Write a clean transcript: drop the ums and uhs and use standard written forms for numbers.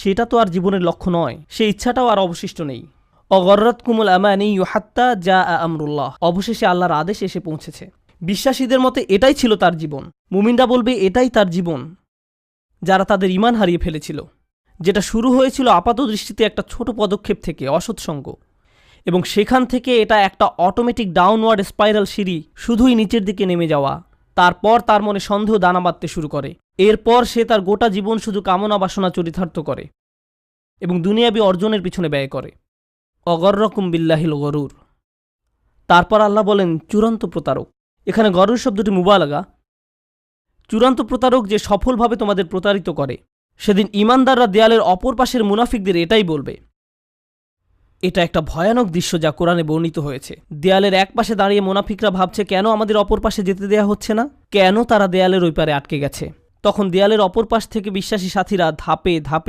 সেটা তো আর জীবনের লক্ষ্য নয়, সেই ইচ্ছাটাও আর অবশিষ্ট নেই। অগররাতকুমুল আমানিয়্যু হাত্তা জাআ আমরুল্লাহ, অবশেষে আল্লাহর আদেশ এসে পৌঁছেছে। বিশ্বাসীদের মতে এটাই ছিল তার জীবন। মুমিনরা বলবে এটাই তার জীবন, যারা তাদের ঈমান হারিয়ে ফেলেছিল, যেটা শুরু হয়েছিল আপাতদৃষ্টিতে একটা ছোট পদক্ষেপ থেকে, অসৎসঙ্গ, এবং সেখান থেকে এটা একটা অটোমেটিক ডাউনওয়ার্ড স্পাইরাল সিঁড়ি, শুধুই নিচের দিকে নেমে যাওয়া। তারপর তার মনে সন্দেহ দানা বাঁধতে শুরু করে। এরপর সে তার গোটা জীবন শুধু কামনা বাসনা চরিতার্থ করে এবং দুনিয়াবি অর্জনের পিছনে ব্যয় করে। অগররকুম বিল্লাহিল গরুর। তারপর আল্লাহ বলেন চূড়ান্ত প্রতারক। এখানে গরুর শব্দটি মুবালাগা। চূড়ান্ত প্রতারক যে সফলভাবে তোমাদের প্রতারিত করে। সেদিন ঈমানদাররা দেয়ালের অপর পাশের মুনাফিকদের এটাই বলবে। এটা একটা ভয়ানক দৃশ্য যা কোরআনে বর্ণিত হয়েছে। দেয়ালের এক পাশে দাঁড়িয়ে মুনাফিকরা ভাবছে কেন আমাদের অপর পাশে যেতে দেয়া হচ্ছে না, কেন তারা দেয়ালের ওই পারে আটকে গেছে। তখন দেয়ালের অপর পাশ থেকে বিশ্বাসী সাথীরা ধাপে ধাপে